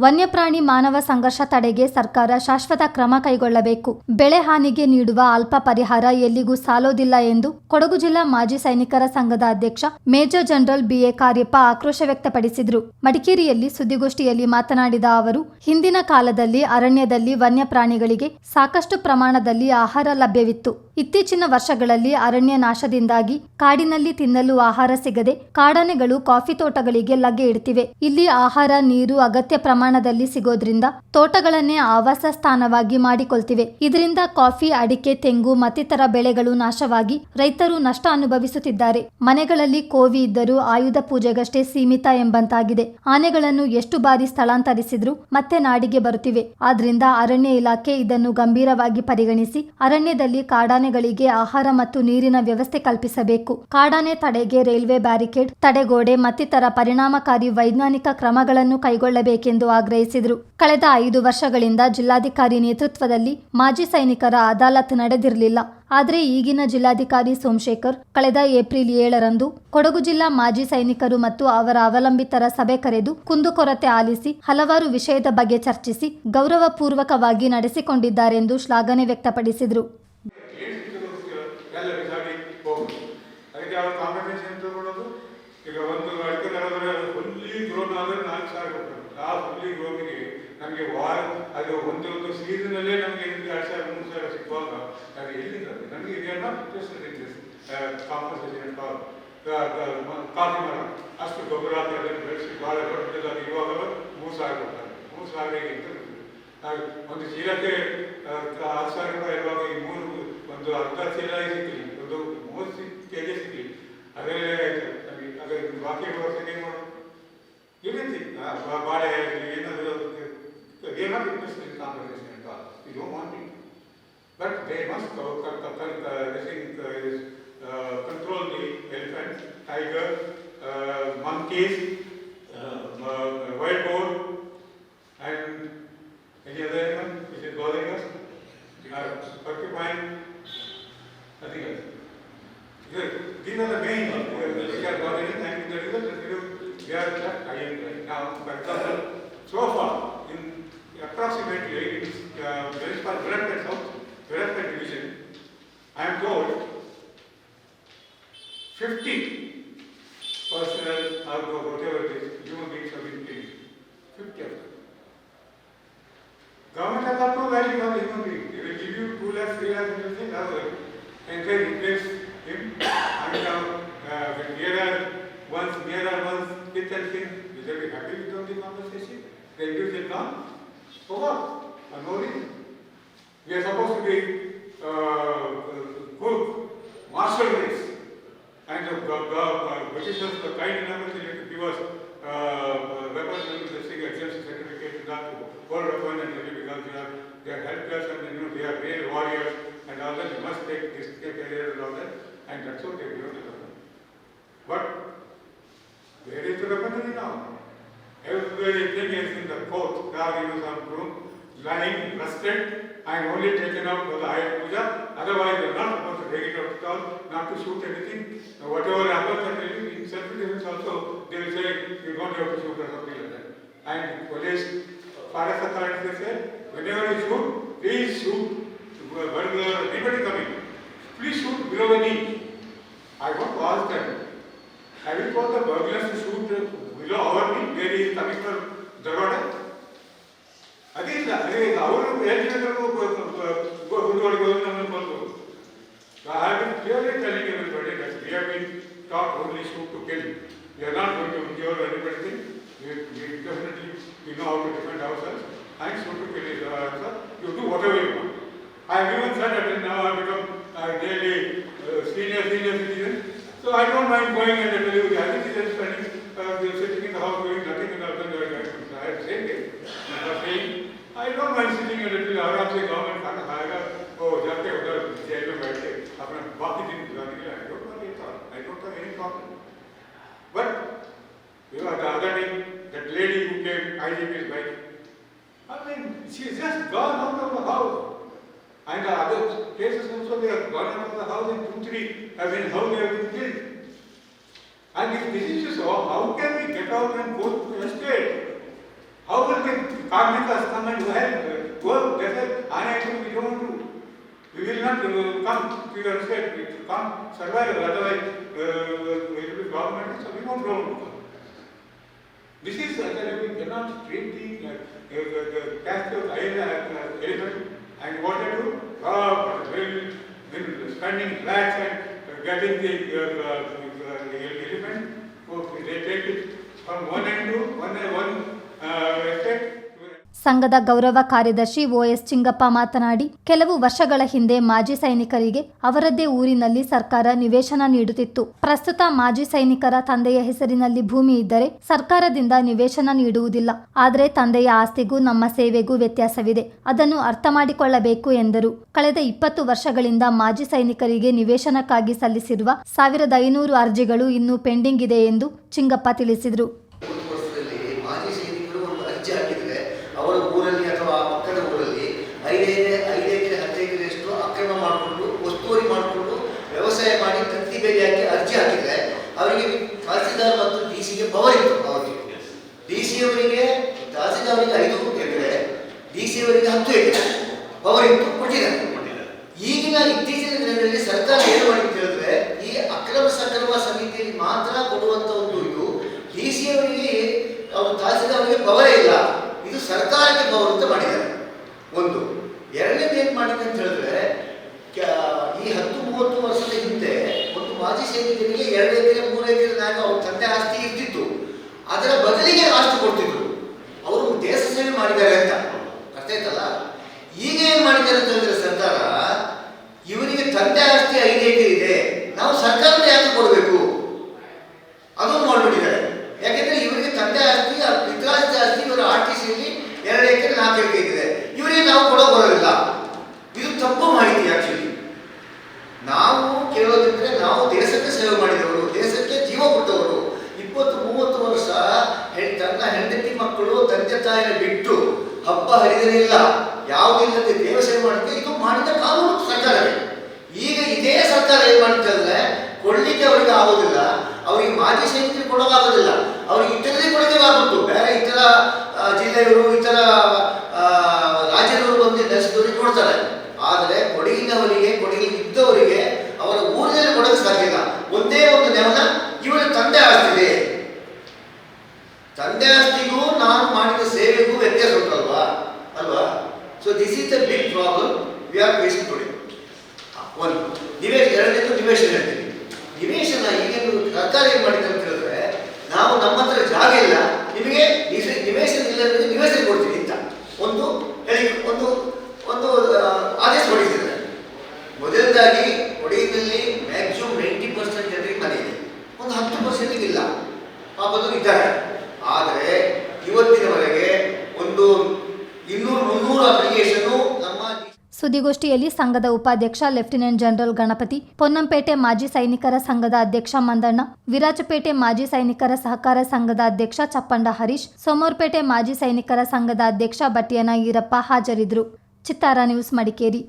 ವನ್ಯಪ್ರಾಣಿ ಮಾನವ ಸಂಘರ್ಷ ತಡೆಗೆ ಸರ್ಕಾರ ಶಾಶ್ವತ ಕ್ರಮ ಕೈಗೊಳ್ಳಬೇಕು. ಬೆಳೆ ಹಾನಿಗೆ ನೀಡುವ ಅಲ್ಪ ಪರಿಹಾರ ಎಲ್ಲಿಗೂ ಸಾಲೋದಿಲ್ಲ ಎಂದು ಕೊಡಗು ಜಿಲ್ಲಾ ಮಾಜಿ ಸೈನಿಕರ ಸಂಘದ ಅಧ್ಯಕ್ಷ ಮೇಜರ್ ಜನರಲ್ ಬಿ.ಎ. ಕಾರ್ಯಪ್ಪ ಆಕ್ರೋಶ ವ್ಯಕ್ತಪಡಿಸಿದರು. ಮಡಿಕೇರಿಯಲ್ಲಿ ಸುದ್ದಿಗೋಷ್ಠಿಯಲ್ಲಿ ಮಾತನಾಡಿದ ಅವರು, ಹಿಂದಿನ ಕಾಲದಲ್ಲಿ ಅರಣ್ಯದಲ್ಲಿ ವನ್ಯಪ್ರಾಣಿಗಳಿಗೆ ಸಾಕಷ್ಟು ಪ್ರಮಾಣದಲ್ಲಿ ಆಹಾರ ಲಭ್ಯವಿತ್ತು. ಇತ್ತೀಚಿನ ವರ್ಷಗಳಲ್ಲಿ ಅರಣ್ಯ ನಾಶದಿಂದಾಗಿ ಕಾಡಿನಲ್ಲಿ ತಿನ್ನಲು ಆಹಾರ ಸಿಗದೆ ಕಾಡಾನೆಗಳು ಕಾಫಿ ತೋಟಗಳಿಗೆ ಲಗ್ಗೆ ಇಡ್ತಿವೆ. ಇಲ್ಲಿ ಆಹಾರ, ನೀರು ಅಗತ್ಯ ಪ್ರಮಾಣದಲ್ಲಿ ಸಿಗೋದ್ರಿಂದ ತೋಟಗಳನ್ನೇ ಆವಾಸ ಸ್ಥಾನವಾಗಿ ಮಾಡಿಕೊಳ್ತಿವೆ. ಇದರಿಂದ ಕಾಫಿ, ಅಡಿಕೆ, ತೆಂಗು ಮತ್ತಿತರ ಬೆಳೆಗಳು ನಾಶವಾಗಿ ರೈತರು ನಷ್ಟ ಅನುಭವಿಸುತ್ತಿದ್ದಾರೆ. ಮನೆಗಳಲ್ಲಿ ಕೋವಿ ಇದ್ದರೂ ಆಯುಧ ಪೂಜೆಗಷ್ಟೇ ಸೀಮಿತ ಎಂಬಂತಾಗಿದೆ. ಆನೆಗಳನ್ನು ಎಷ್ಟು ಬಾರಿ ಸ್ಥಳಾಂತರಿಸಿದ್ರೂ ಮತ್ತೆ ನಾಡಿಗೆ ಬರುತ್ತಿವೆ. ಆದ್ರಿಂದ ಅರಣ್ಯ ಇಲಾಖೆ ಇದನ್ನು ಗಂಭೀರವಾಗಿ ಪರಿಗಣಿಸಿ ಅರಣ್ಯದಲ್ಲಿ ಕಾಡಾನೆಗಳಿಗೆ ಆಹಾರ ಮತ್ತು ನೀರಿನ ವ್ಯವಸ್ಥೆ ಕಲ್ಪಿಸಬೇಕು. ಕಾಡಾನೆ ತಡೆಗೆ ರೈಲ್ವೆ ಬ್ಯಾರಿಕೇಡ್, ತಡೆಗೋಡೆ ಮತ್ತಿತರ ಪರಿಣಾಮಕಾರಿ ವೈಜ್ಞಾನಿಕ ಕ್ರಮಗಳನ್ನು ಕೈಗೊಳ್ಳಬೇಕೆಂದು ಆಗ್ರಹಿಸಿದರು. ಕಳೆದ 5 ವರ್ಷಗಳಿಂದ ಜಿಲ್ಲಾಧಿಕಾರಿ ನೇತೃತ್ವದಲ್ಲಿ ಮಾಜಿ ಸೈನಿಕರ ಅದಾಲತ್ ನಡೆದಿರಲಿಲ್ಲ. ಆದರೆ ಈಗಿನ ಜಿಲ್ಲಾಧಿಕಾರಿ ಸೋಮಶೇಖರ್ ಕಳೆದ ಏಪ್ರಿಲ್ 7ರಂದು ಕೊಡಗು ಜಿಲ್ಲಾ ಮಾಜಿ ಸೈನಿಕರು ಮತ್ತು ಅವರ ಅವಲಂಬಿತರ ಸಭೆ ಕರೆದು ಕುಂದುಕೊರತೆ ಆಲಿಸಿ ಹಲವಾರು ವಿಷಯದ ಬಗ್ಗೆ ಚರ್ಚಿಸಿ ಗೌರವಪೂರ್ವಕವಾಗಿ ನಡೆಸಿಕೊಂಡಿದ್ದಾರೆಂದು ಶ್ಲಾಘನೆ ವ್ಯಕ್ತಪಡಿಸಿದರು. ಈಗ ಒಂದು ಅಡಿಕೆ ತರದ್ರೆ ಫುಲ್ಲಿ ಗ್ರೋನ್ ಆದರೆ 4,000 ಕೊಡ್ತಾರೆ. ಆ ಫುಲ್ಲಿ ಗ್ರೋನಿಗೆ ನಮಗೆ ಅದು ಒಂದು ಸೀಸನಲ್ಲೇ ನಮಗೆ 2,000 3,000 ಸಿಗುವಾಗ ಅದು ಎಲ್ಲಿಂದ ನಮಗೆ ಇದೆಲ್ಲ ಕಾಂಪನ್ಸೇಷನ್ ಕಾಫಿ ಮರ ಅಷ್ಟು ಗೊಬ್ಬರ ಅದನ್ನು ಬೆಳೆಸಿ ಭಾಳ ದೊಡ್ಡದಾಗಿ ಇವಾಗಲೂ 3,000 ಕೊಡ್ತಾರೆ. 3,000 ಒಂದು ಚೀಲಕ್ಕೆ 10,000 ರೂಪಾಯಿ ಇರುವಾಗ ಈ ಒಂದು ಅರ್ಧ ಚೀಲ ಸಿಕ್ಕಲಿ, ಒಂದು 30 kg ಸಿಕ್ಕಲಿ, ಅದೇ ಅದೇ ಬಾಕಿ ವರ್ಷಕ್ಕೆ ಏನು ಮಾಡೋದು? ಈ ರೀತಿ ಬಾಳೆ ಏನಾದರೂ ಕಾಂಪನ್ಸೇಷನ್ ಅಂತ you don't want it, but they must control the elephant, tiger, monkeys, wild boar, and any other animal which is bothering us, porcupine, nothing else. These are the main which are bothering, and the result is they are just high now. For example, so far in approximately municipal development division, I am told 50 personnel or whatever it is, human beings have been killed. 50 of them. Government has got no value for the human being. They will give you 2 lakhs, 3 lakhs, everything, and then replace him. And when nearer ones, with and kin, will they be happy with the compensation? The individual gone? For what? For no reason. We are supposed to be good martial race. And the Britishers were kind enough to give us weapons and exemption certificate to that whole weapon and because they are helpless and they are real warriors and all that. We must take care of all that, and that's okay. We don't have them. But where is the weaponry now? Everything is in the court. Now some room lying rusted and only taken out for the Ayush Puja. Otherwise, they are not supposed to take it out at all, not to shoot anything. Whatever happens, and in self-defense also, they will say, you don't have to shoot or something like that. And police, forest authorities, they say, whenever you shoot, please shoot burglar, anybody coming. Please shoot below the knee. I want to ask them, have you told the burglars to shoot below our knee, where he is coming from Daroda? ಅದೇ ಅವರು ಹೇಳಿದ್ರು ನಮ್ಮನ್ನು I have been clearly telling everybody that we have been taught only shoot to kill. We are not going to endure anybody. We definitely know how to defend ourselves. And shoot to kill is our answer. You do whatever you want. I have even said that now I have become nearly senior citizen. So I don't mind going and tell you the other citizens spending sitting in the house doing nothing and all that. I have said it. I don't mind sitting a little आराम से government खाना खाएगा वो जाके उधर jail में बैठ के अपना बाकी दिन गुजारने के लिए I don't have any problem. But the other day that lady who came, IGP's wife, I mean she's just gone out of the house, and the other cases also they have gone out of the house in 2-3 have been how they have been killed. And if this is so, how can we get out and go to the estate? How will the carmakers come and help? Go, that's it. Anything we don't do. We will not come to your state. We can't survive, otherwise we will be government, so we won't come. This is, we cannot treat the caste of elephant and what they do? Spending lakhs and getting the elephant, they take it from one end to one estate. ಸಂಘದ ಗೌರವ ಕಾರ್ಯದರ್ಶಿ OS ಚಿಂಗಪ್ಪ ಮಾತನಾಡಿ, ಕೆಲವು ವರ್ಷಗಳ ಹಿಂದೆ ಮಾಜಿ ಸೈನಿಕರಿಗೆ ಅವರದ್ದೇ ಊರಿನಲ್ಲಿ ಸರ್ಕಾರ ನಿವೇಶನ ನೀಡುತ್ತಿತ್ತು. ಪ್ರಸ್ತುತ ಮಾಜಿ ಸೈನಿಕರ ತಂದೆಯ ಹೆಸರಿನಲ್ಲಿ ಭೂಮಿ ಇದ್ದರೆ ಸರ್ಕಾರದಿಂದ ನಿವೇಶನ ನೀಡುವುದಿಲ್ಲ. ಆದರೆ ತಂದೆಯ ಆಸ್ತಿಗೂ ನಮ್ಮ ಸೇವೆಗೂ ವ್ಯತ್ಯಾಸವಿದೆ. ಅದನ್ನು ಅರ್ಥ ಮಾಡಿಕೊಳ್ಳಬೇಕು ಎಂದರು. ಕಳೆದ 20 ವರ್ಷಗಳಿಂದ ಮಾಜಿ ಸೈನಿಕರಿಗೆ ನಿವೇಶನಕ್ಕಾಗಿ ಸಲ್ಲಿಸಿರುವ 1500 ಅರ್ಜಿಗಳು ಇನ್ನೂ ಪೆಂಡಿಂಗ್ ಇದೆ ಎಂದು ಚಿಂಗಪ್ಪ ತಿಳಿಸಿದರು. ಅವರ ಊರಲ್ಲಿ ಅಥವಾ ಪಕ್ಕದ ಊರಲ್ಲಿ 5 ಎಕರೆ 10 ಎಕರೆಯಷ್ಟು ಅಕ್ರಮ ಮಾಡಿಕೊಂಡು ಒತ್ತುವರಿ ಮಾಡಿಕೊಂಡು ವ್ಯವಸಾಯ ಮಾಡಿ ತತ್ತಿ ಬೆಲೆ ಹಾಕಿ ಅರ್ಜಿ ಹಾಕಿದರೆ ಅವರಿಗೆ ತಹಸೀಲ್ದಾರ್ ಮತ್ತು DC ಪವರ್ ಇತ್ತು. ಅವರಿಗೆ DC ಅವರಿಗೆ ತಹಸೀಲ್ದಾರ್ಗೆ 5 ಎಕರೆ, DC ಅವರಿಗೆ 10 ಎಕರೆ ಪವರ್ ಇತ್ತು, ಕೊಟ್ಟಿದ್ದಾರೆ. ಈಗಿನ ಇತ್ತೀಚಿನ ದಿನಗಳಲ್ಲಿ ಸರ್ಕಾರ ಏನು ಮಾಡಿ ಹೇಳಿದ್ರೆ, ಈ ಅಕ್ರಮ ಸಕ್ರಮ ಸಮಿತಿಯಲ್ಲಿ ಮಾತ್ರ ಕೊಡುವಂತ ಒಂದು ಇದು DC ಅವರಿಗೆ ತಹಸೀಲ್ದಾರ್ ಅವರಿಗೆ ಪವರೇ ಇಲ್ಲ. ಇದು ಸರ್ಕಾರಕ್ಕೆ ಪವರ್ ಅಂತ ಮಾಡಿದ್ದಾರೆ. ಒಂದು ಎರಡನೇದು ಏನು ಮಾಡಿದೆ ಅಂತ ಹೇಳಿದ್ರೆ, ಈ 10-30 ವರ್ಷದ ಹಿಂದೆ ಒಂದು ಮಾಜಿ ಸೈನಿಕರಿಗೆ 2 ಎಕರೆ 3 ಎಕರೆ ನಾಗ ಅವ್ರ ತಂದೆ ಆಸ್ತಿ ಇರ್ತಿತ್ತು. ಅದರ ಬದಲಿಗೆ ಆಸ್ತಿ ಕೊಡ್ತಿದ್ರು. ಅವರು ದೇಶ ಸೇವೆ ಮಾಡಿದ್ದಾರೆ ಅಂತ ಅರ್ಥ ಆಯ್ತಲ್ಲ. ಈಗ ಏನು ಮಾಡಿದ್ದಾರೆ ಅಂತ ಹೇಳಿದ್ರೆ ಸರ್ಕಾರ, ಇವರಿಗೆ ತಂದೆ ಆಸ್ತಿ 5 ಎಕರೆ ಇದೆ, ನಾವು ಸರ್ಕಾರದ ಯಾಕೆ ಕೊಡಬೇಕು ಅದನ್ನು ಮಾಡಿಬಿಟ್ಟಿದ್ದಾರೆ. ಯಾಕೆಂದ್ರೆ ಇವರಿಗೆ ತಂದೆ ಆಸ್ತಿ ಪಿತ್ರಾಸ್ತಿ ಆಸ್ತಿ ಇವರ RTCಯಲ್ಲಿ 2 ಎಕರೆ 4 ಎಕರೆ ಇದೆ, ಇವರಿಗೆ ನಾವು ಕೊಡೋ ಬರೋದಿಲ್ಲ. ಇದು ತಪ್ಪು ಮಾಹಿತಿ. ಆಕ್ಚುಲಿ ನಾವು ಕೇಳೋದಿದ್ರೆ, ನಾವು ದೇಶಕ್ಕೆ ಸೇವೆ ಮಾಡಿದವರು, ದೇಶಕ್ಕೆ ಜೀವ ಕೊಟ್ಟವರು, 20-30 ವರ್ಷ ತನ್ನ ಹೆಂಡತಿ ಮಕ್ಕಳು ತಂದೆ ತಾಯಿನ ಬಿಟ್ಟು ಹಬ್ಬ ಹರಿದಿರಲಿಲ್ಲ, ಯಾವುದಿಲ್ಲದೆ ದೇವ ಸೇವೆ ಮಾಡಿದ್ರೆ ಇದು ಮಾಡಿದ ಕಾನೂನು ಸರ್ಕಾರವೇ. ಈಗ ಇದೇ ಸರ್ಕಾರ ಏನ್ ಮಾಡ್ತಾರೆ, ಕೊಡ್ಲಿಕ್ಕೆ ಅವರಿಗೆ ಆಗೋದಿಲ್ಲ, ಅವರಿಗೆ ಮಾಜಿ ಸೈನಿಕರಿಗೆ ಕೊಡೋಕ್ಕಾಗೋದಿಲ್ಲ, ಅವ್ರಿಗೆ ಇತರರಿಗೆ ಕೊಡೋಕ್ಕಾಗುತ್ತು. ಬೇರೆ ಇತರ ಜಿಲ್ಲೆಯವರು ಇತರ ರಾಜ್ಯದವರು ಬಂದು ನಡೆಸಿದವರಿಗೆ ಕೊಡ್ತಾರೆ. ಆದರೆ ಕೊಡಗಿನವರಿಗೆ, ಕೊಡಗಿ ಇದ್ದವರಿಗೆ ಅವರ ಊರಿನಲ್ಲಿ ಕೊಡೋಕೆ ಸಾಧ್ಯ ಇಲ್ಲ. ಒಂದೇ ಒಂದು ನೆವನ ಇವರ ತಂದೆ ಆಸ್ತಿದೆ. ತಂದೆ ಆಸ್ತಿಗೂ ನಾನು ಮಾಡಿದ ಸೇವೆಗೂ ವ್ಯತ್ಯಾಸ ಉಂಟಲ್ವಾ ಅಲ್ವಾ? So this is the big problem we are facing today. ಒಂದು ಎರಡನೇದು ನಿವೇಶನ ಹೇಳ್ತೀನಿ. ನಿವೇಶನ ಈಗೇನು ಸರ್ಕಾರ ಏನು ಮಾಡಿದೆ ಅಂತ ಹೇಳಿದ್ರೆ, ನಾವು ನಮ್ಮ ಹತ್ರ ಜಾಗ ಇಲ್ಲ, ನಿಮಗೆ ನಿವೇಶನ ಇಲ್ಲ ಅಂದರೆ ನಿವೇಶನ ಕೊಡ್ತೀವಿ ಅಂತ ಒಂದು ಆದೇಶ ಹೊಡಿಸಿದ್ದಾರೆ. ಮೊದಲದಾಗಿ ಕೊಡಗಿನಲ್ಲಿ ಮ್ಯಾಕ್ಸಿಮಮ್ 90% ಜನರಿಗೆ ಮನೆ ಇದೆ, ಒಂದು 10% ಇಲ್ಲ, ಪಾಪದವರು ಇದ್ದಾರೆ. ಆದರೆ ಇವತ್ತಿನವರೆಗೆ ಒಂದು 200-300 ಅಪ್ಲಿಕೇಶನ್ ನಮ್ಮ. ಸುದ್ದಿಗೋಷ್ಠಿಯಲ್ಲಿ ಸಂಘದ ಉಪಾಧ್ಯಕ್ಷ ಲೆಫ್ಟಿನೆಂಟ್ ಜನರಲ್ ಗಣಪತಿ, ಪೊನ್ನಂಪೇಟೆ ಮಾಜಿ ಸೈನಿಕರ ಸಂಘದ ಅಧ್ಯಕ್ಷ ಮಂದಣ್ಣ, ವಿರಾಜಪೇಟೆ ಮಾಜಿ ಸೈನಿಕರ ಸಹಕಾರ ಸಂಘದ ಅಧ್ಯಕ್ಷ ಚಪ್ಪಂಡ ಹರೀಶ್, ಸೋಮವಾರಪೇಟೆ ಮಾಜಿ ಸೈನಿಕರ ಸಂಘದ ಅಧ್ಯಕ್ಷ ಬಟ್ಟಿಯನ ಈರಪ್ಪ ಹಾಜರಿದ್ದರು. ಚಿತ್ತಾರ ನ್ಯೂಸ್, ಮಡಿಕೇರಿ.